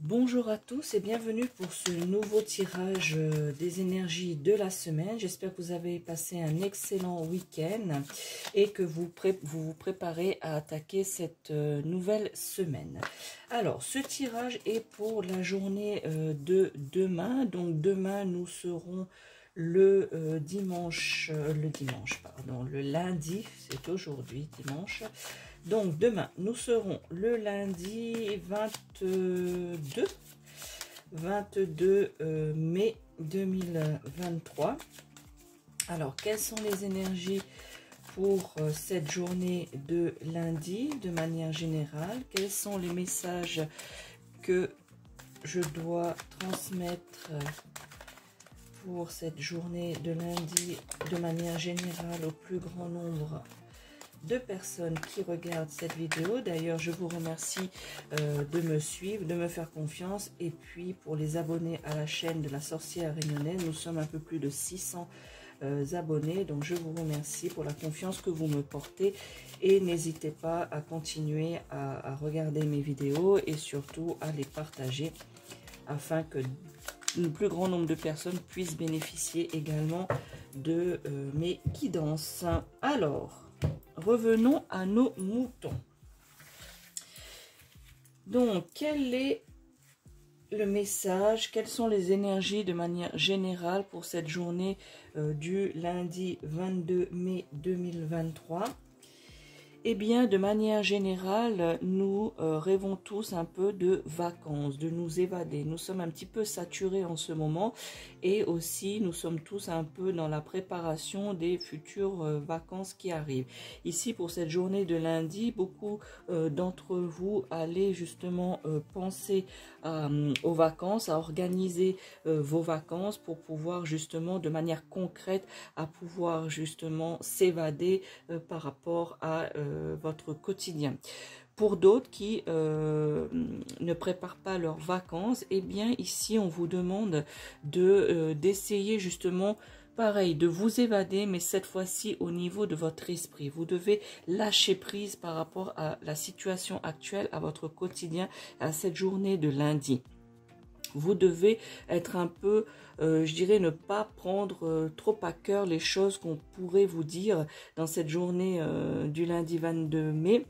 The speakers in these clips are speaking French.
Bonjour à tous et bienvenue pour ce nouveau tirage des énergies de la semaine. J'espère que vous avez passé un excellent week-end et que vous vous préparez à attaquer cette nouvelle semaine. Alors, ce tirage est pour la journée de demain. Donc, demain, nous serons le lundi, c'est aujourd'hui dimanche. Donc demain, nous serons le lundi 22 mai 2023. Alors, quelles sont les énergies pour cette journée de lundi de manière générale? Quels sont les messages que je dois transmettre pour cette journée de lundi de manière générale au plus grand nombre de personnes qui regardent cette vidéo? D'ailleurs, je vous remercie de me suivre, de me faire confiance. Et puis, pour les abonnés à la chaîne de la sorcière réunionnaise, nous sommes un peu plus de 600 abonnés. Donc, je vous remercie pour la confiance que vous me portez. Et n'hésitez pas à continuer à regarder mes vidéos et surtout à les partager afin que le plus grand nombre de personnes puissent bénéficier également de mes guidances. Alors, revenons à nos moutons. Donc, quel est le message? Quelles sont les énergies de manière générale pour cette journée du lundi 22 mai 2023? Eh bien, de manière générale, nous rêvons tous un peu de vacances, de nous évader. Nous sommes un petit peu saturés en ce moment et aussi nous sommes tous un peu dans la préparation des futures vacances qui arrivent. Ici, pour cette journée de lundi, beaucoup d'entre vous allez justement penser aux vacances, à organiser vos vacances pour pouvoir justement de manière concrète à pouvoir justement s'évader par rapport à votre quotidien. Pour d'autres qui ne préparent pas leurs vacances, eh bien ici on vous demande d'essayer justement pareil, de vous évader, mais cette fois-ci au niveau de votre esprit. Vous devez lâcher prise par rapport à la situation actuelle, à votre quotidien, à cette journée de lundi. Vous devez être un peu, je dirais, ne pas prendre trop à cœur les choses qu'on pourrait vous dire dans cette journée du lundi 22 mai.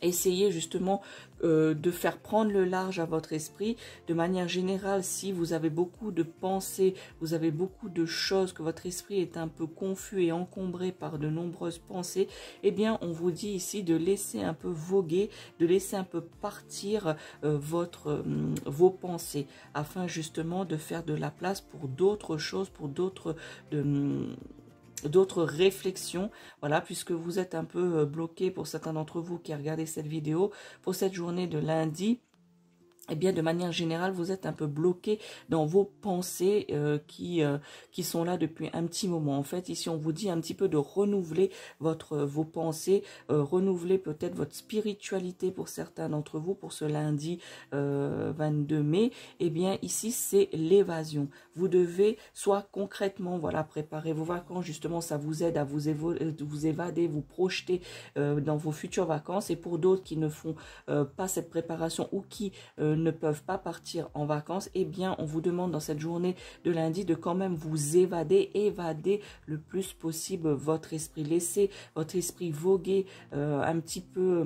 Essayez justement de faire prendre le large à votre esprit. De manière générale, si vous avez beaucoup de pensées, vous avez beaucoup de choses, que votre esprit est un peu confus et encombré par de nombreuses pensées, eh bien, on vous dit ici de laisser un peu voguer, de laisser un peu partir vos pensées, afin justement de faire de la place pour d'autres choses, pour d'autres réflexions, voilà, puisque vous êtes un peu bloqué pour certains d'entre vous qui regardez cette vidéo, pour cette journée de lundi. Eh bien, de manière générale, vous êtes un peu bloqué dans vos pensées qui sont là depuis un petit moment. En fait, ici, on vous dit un petit peu de renouveler vos pensées, renouveler peut-être votre spiritualité pour certains d'entre vous, pour ce lundi 22 mai. Eh bien, ici, c'est l'évasion. Vous devez soit concrètement, voilà, préparer vos vacances. Justement, ça vous aide à vous évader, vous projeter dans vos futures vacances. Et pour d'autres qui ne font pas cette préparation ou qui ne peuvent pas partir en vacances, eh bien on vous demande dans cette journée de lundi de quand même vous évader le plus possible votre esprit. Laissez votre esprit voguer un petit peu,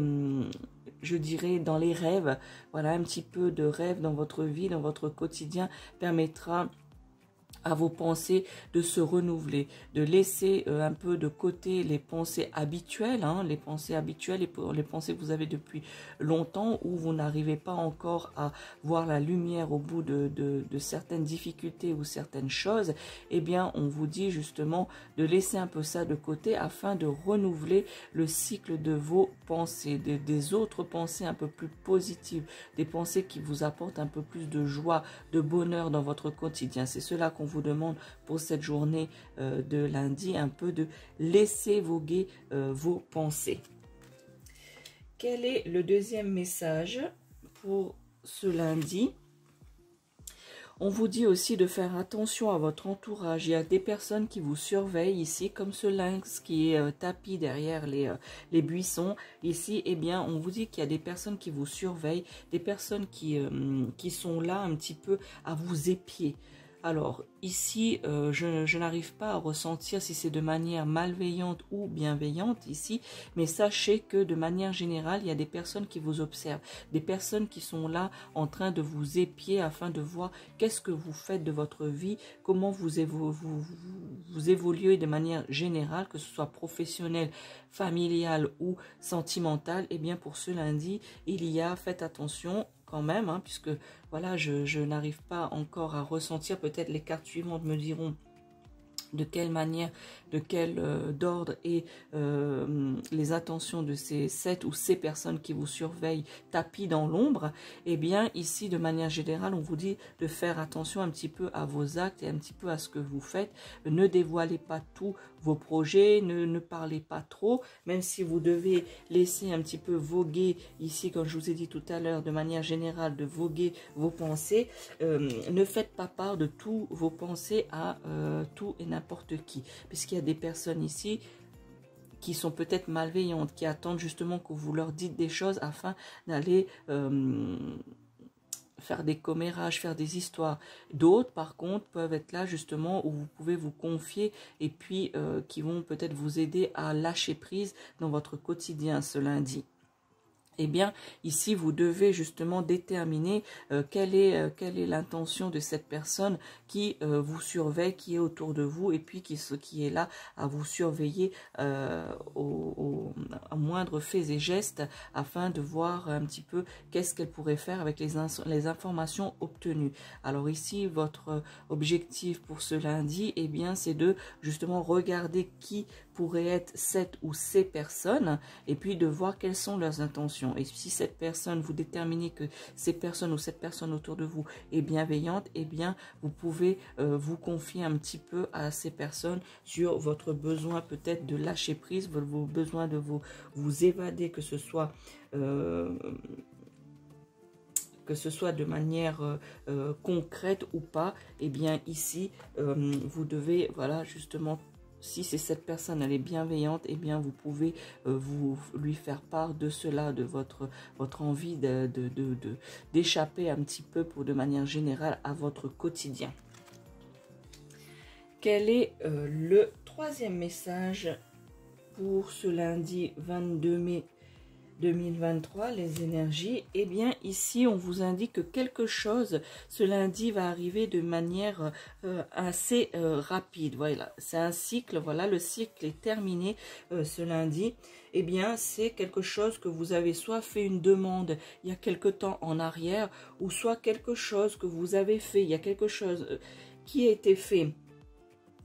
je dirais, dans les rêves. Voilà, un petit peu de rêve dans votre vie, dans votre quotidien permettra à vos pensées de se renouveler, de laisser un peu de côté les pensées habituelles, les pensées habituelles et pour les pensées que vous avez depuis longtemps où vous n'arrivez pas encore à voir la lumière au bout de certaines difficultés ou certaines choses. Eh bien, on vous dit justement de laisser un peu ça de côté afin de renouveler le cycle de vos pensées, des autres pensées un peu plus positives, des pensées qui vous apportent un peu plus de joie, de bonheur dans votre quotidien. C'est cela qu'on vous demande pour cette journée de lundi, un peu de laisser voguer vos pensées. Quel est le deuxième message pour ce lundi? On vous dit aussi de faire attention à votre entourage. Il y a des personnes qui vous surveillent ici, comme ce lynx qui est tapis derrière les buissons. Ici, eh bien, on vous dit qu'il y a des personnes qui vous surveillent, des personnes qui sont là un petit peu à vous épier. Alors, ici, je n'arrive pas à ressentir si c'est de manière malveillante ou bienveillante ici, mais sachez que de manière générale, il y a des personnes qui vous observent, des personnes qui sont là en train de vous épier afin de voir qu'est-ce que vous faites de votre vie, comment vous évoluez de manière générale, que ce soit professionnel, familial ou sentimental. Eh bien, pour ce lundi, faites attention quand même, hein, puisque voilà, je n'arrive pas encore à ressentir. Peut-être les cartes suivantes me diront de quelle manière, de quel d'ordre et les intentions de ces 7 ou ces personnes qui vous surveillent tapis dans l'ombre. Eh bien, ici, de manière générale, on vous dit de faire attention un petit peu à vos actes et un petit peu à ce que vous faites. Ne dévoilez pas tous vos projets, ne parlez pas trop, même si vous devez laisser un petit peu voguer ici, comme je vous ai dit tout à l'heure, de manière générale, de voguer vos pensées. Ne faites pas part de tous vos pensées à tout et n'importe qui, puisqu'il y a des personnes ici qui sont peut-être malveillantes, qui attendent justement que vous leur dites des choses afin d'aller faire des commérages, faire des histoires. D'autres, par contre, peuvent être là justement où vous pouvez vous confier et puis qui vont peut-être vous aider à lâcher prise dans votre quotidien ce lundi. Eh bien, ici, vous devez justement déterminer quelle est l'intention de cette personne qui vous surveille, qui est autour de vous et puis qui est là à vous surveiller à moindre faits et gestes afin de voir un petit peu qu'est-ce qu'elle pourrait faire avec les informations obtenues. Alors ici, votre objectif pour ce lundi, eh bien, c'est de justement regarder qui pourrait être cette ou ces personnes et puis de voir quelles sont leurs intentions. Et si cette personne, vous déterminez que ces personnes ou cette personne autour de vous est bienveillante, eh bien, vous pouvez vous confier un petit peu à ces personnes sur votre besoin peut-être de lâcher prise, vos besoins de vous évader, que ce soit de manière concrète ou pas. Eh bien, ici, vous devez, voilà, justement, si c'est cette personne, elle est bienveillante, eh bien, vous pouvez vous lui faire part de cela, de votre envie d'échapper un petit peu de manière générale à votre quotidien. Quel est le troisième message pour ce lundi 22 mai 2023, les énergies? Eh bien, ici, on vous indique que quelque chose, ce lundi, va arriver de manière assez rapide. Voilà, c'est un cycle, voilà, le cycle est terminé ce lundi. Eh bien, c'est quelque chose que vous avez soit fait une demande il y a quelque temps en arrière, ou soit quelque chose que vous avez fait, il y a quelque chose qui a été fait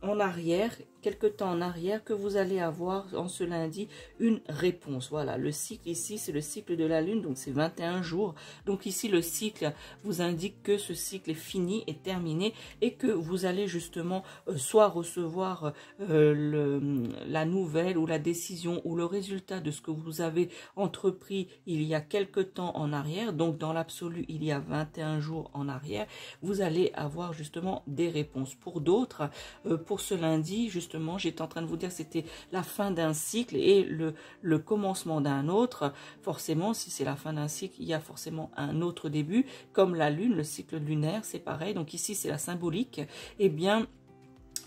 en arrière, quelque temps en arrière, que vous allez avoir en ce lundi une réponse. Voilà, le cycle ici, c'est le cycle de la lune, donc c'est 21 jours. Donc ici, le cycle vous indique que ce cycle est fini, est terminé, et que vous allez justement soit recevoir la nouvelle ou la décision ou le résultat de ce que vous avez entrepris il y a quelque temps en arrière. Donc dans l'absolu, il y a 21 jours en arrière, vous allez avoir justement des réponses. Pour d'autres, pour ce lundi, justement, j'étais en train de vous dire que c'était la fin d'un cycle et le commencement d'un autre. Forcément, si c'est la fin d'un cycle, il y a forcément un autre début. Comme la lune, le cycle lunaire, c'est pareil. Donc ici, c'est la symbolique. Eh bien,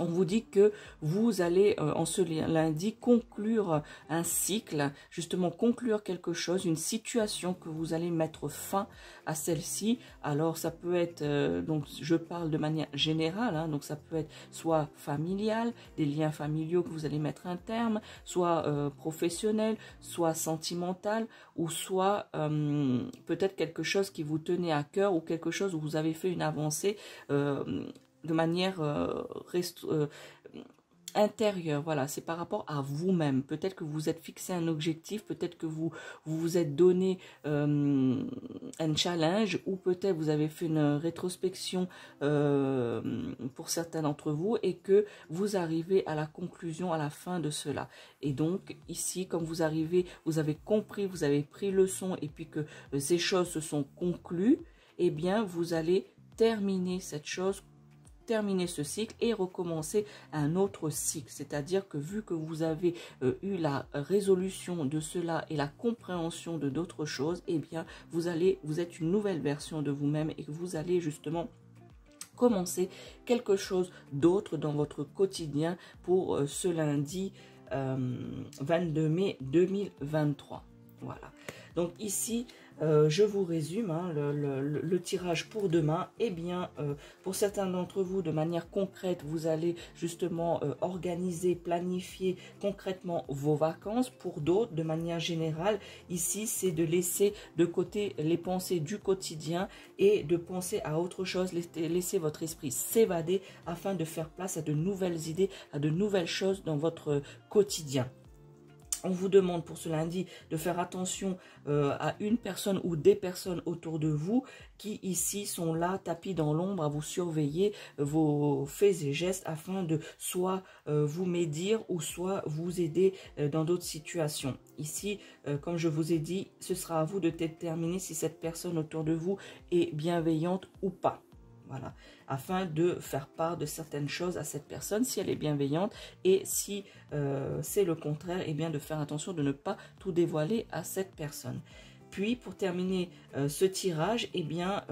on vous dit que vous allez en ce lundi conclure un cycle, justement conclure quelque chose, une situation, que vous allez mettre fin à celle-ci. Alors ça peut être, donc je parle de manière générale, hein, donc ça peut être soit familial, des liens familiaux que vous allez mettre un terme, soit professionnel, soit sentimental, ou soit peut-être quelque chose qui vous tenait à cœur, ou quelque chose où vous avez fait une avancée de manière intérieure. Voilà, c'est par rapport à vous-même. Peut-être que vous êtes fixé un objectif, peut-être que vous vous êtes donné un challenge, ou peut-être vous avez fait une rétrospection pour certains d'entre vous, et que vous arrivez à la conclusion, à la fin de cela. Et donc ici, comme vous avez compris, vous avez pris leçon, et puis que ces choses se sont conclues, eh bien vous allez terminer cette chose, terminer ce cycle et recommencer un autre cycle. C'est-à-dire que vu que vous avez eu la résolution de cela et la compréhension de d'autres choses, eh bien vous êtes une nouvelle version de vous-même et que vous allez justement commencer quelque chose d'autre dans votre quotidien pour ce lundi 22 mai 2023. Voilà. Donc ici, je vous résume hein, le tirage pour demain. Eh bien, pour certains d'entre vous, de manière concrète, vous allez justement organiser, planifier concrètement vos vacances. Pour d'autres, de manière générale, ici, c'est de laisser de côté les pensées du quotidien et de penser à autre chose. Laissez votre esprit s'évader afin de faire place à de nouvelles idées, à de nouvelles choses dans votre quotidien. On vous demande pour ce lundi de faire attention à une personne ou des personnes autour de vous qui ici sont là, tapis dans l'ombre, à vous surveiller vos faits et gestes afin de soit vous médire ou soit vous aider dans d'autres situations. Ici, comme je vous ai dit, ce sera à vous de déterminer si cette personne autour de vous est bienveillante ou pas. Voilà, afin de faire part de certaines choses à cette personne, si elle est bienveillante, et si c'est le contraire, eh bien de faire attention de ne pas tout dévoiler à cette personne. Puis, pour terminer ce tirage, eh bien,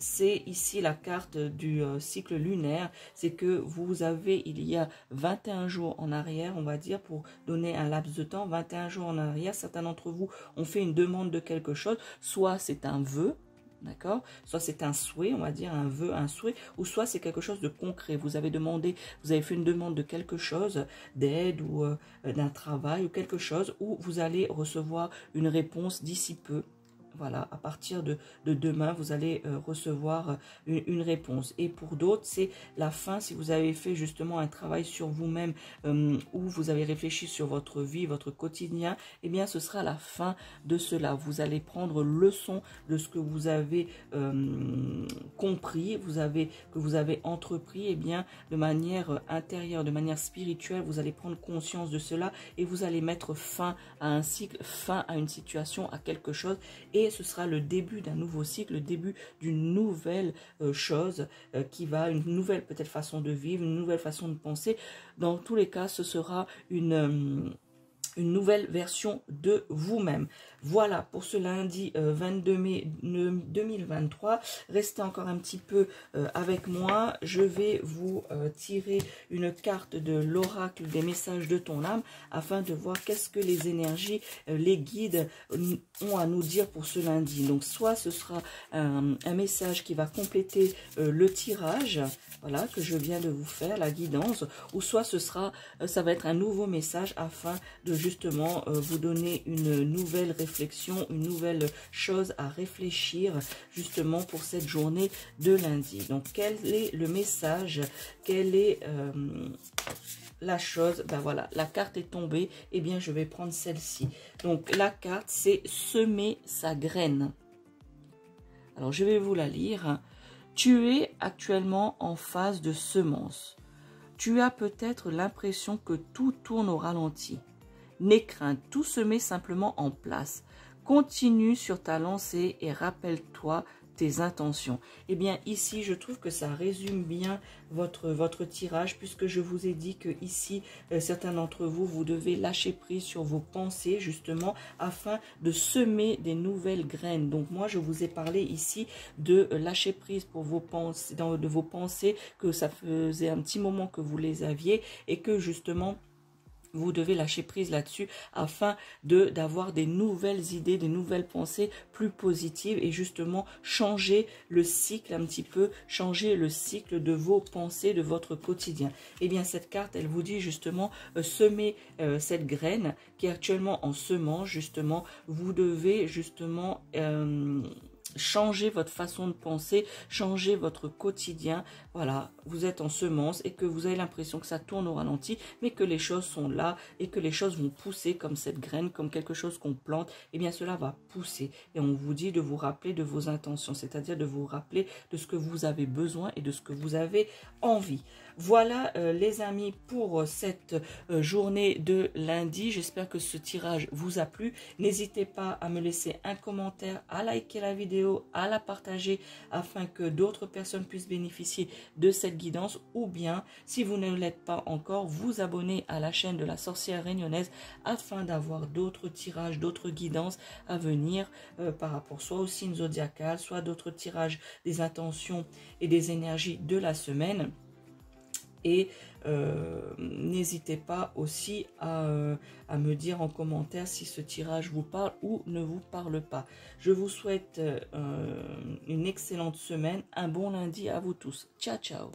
c'est ici la carte du cycle lunaire. C'est que vous avez, il y a 21 jours en arrière, on va dire, pour donner un laps de temps, 21 jours en arrière, certains d'entre vous ont fait une demande de quelque chose, soit c'est un vœu, d'accord, soit c'est un souhait, on va dire un vœu, un souhait, ou soit c'est quelque chose de concret. Vous avez demandé, vous avez fait une demande de quelque chose, d'aide ou d'un travail ou quelque chose, où vous allez recevoir une réponse d'ici peu. Voilà, à partir de demain, vous allez recevoir une réponse. Et pour d'autres, c'est la fin. Si vous avez fait justement un travail sur vous-même où vous avez réfléchi sur votre vie, votre quotidien, eh bien, ce sera la fin de cela. Vous allez prendre leçon de ce que vous avez compris, que vous avez entrepris, eh bien, de manière intérieure, de manière spirituelle, vous allez prendre conscience de cela et vous allez mettre fin à un cycle, fin à une situation, à quelque chose. Et ce sera le début d'un nouveau cycle, le début d'une nouvelle chose qui va, une nouvelle peut-être façon de vivre, une nouvelle façon de penser. Dans tous les cas, ce sera une nouvelle version de vous-même. Voilà pour ce lundi 22 mai 2023. Restez encore un petit peu avec moi. Je vais vous tirer une carte de l'oracle des messages de ton âme afin de voir qu'est-ce que les énergies, les guides ont à nous dire pour ce lundi. Donc soit ce sera un message qui va compléter le tirage, voilà, que je viens de vous faire, la guidance, ou soit ça va être un nouveau message afin de justement vous donner une nouvelle réflexion, une nouvelle chose à réfléchir justement pour cette journée de lundi. Donc quel est le message, quelle est la chose? Ben voilà, la carte est tombée, et bien je vais prendre celle-ci. Donc la carte, c'est semer sa graine. Alors je vais vous la lire. Tu es actuellement en phase de semence. Tu as peut-être l'impression que tout tourne au ralenti. N'aie crainte, tout se met simplement en place. Continue sur ta lancée et rappelle-toi tes intentions. Eh bien ici, je trouve que ça résume bien votre tirage, puisque je vous ai dit que ici, certains d'entre vous, vous devez lâcher prise sur vos pensées justement afin de semer des nouvelles graines. Donc moi, je vous ai parlé ici de lâcher prise pour vos pensées, de vos pensées, que ça faisait un petit moment que vous les aviez et que justement vous devez lâcher prise là-dessus afin d'avoir des nouvelles idées, des nouvelles pensées plus positives et justement changer le cycle un petit peu, changer le cycle de vos pensées, de votre quotidien. Eh bien cette carte, elle vous dit justement semer cette graine qui est actuellement en semence. Justement, vous devez justement changer votre façon de penser, changer votre quotidien. Voilà, vous êtes en semence et que vous avez l'impression que ça tourne au ralenti, mais que les choses sont là et que les choses vont pousser comme cette graine, comme quelque chose qu'on plante. Eh bien, cela va pousser. Et on vous dit de vous rappeler de vos intentions, c'est-à-dire de vous rappeler de ce que vous avez besoin et de ce que vous avez envie. Voilà les amis pour cette journée de lundi. J'espère que ce tirage vous a plu. N'hésitez pas à me laisser un commentaire, à liker la vidéo, à la partager afin que d'autres personnes puissent bénéficier de cette guidance, ou bien si vous ne l'êtes pas encore, vous abonner à la chaîne de la sorcière réunionnaise afin d'avoir d'autres tirages, d'autres guidances à venir par rapport soit au signe zodiacal, soit d'autres tirages des intentions et des énergies de la semaine. Et n'hésitez pas aussi à me dire en commentaire si ce tirage vous parle ou ne vous parle pas. Je vous souhaite une excellente semaine, un bon lundi à vous tous. Ciao, ciao.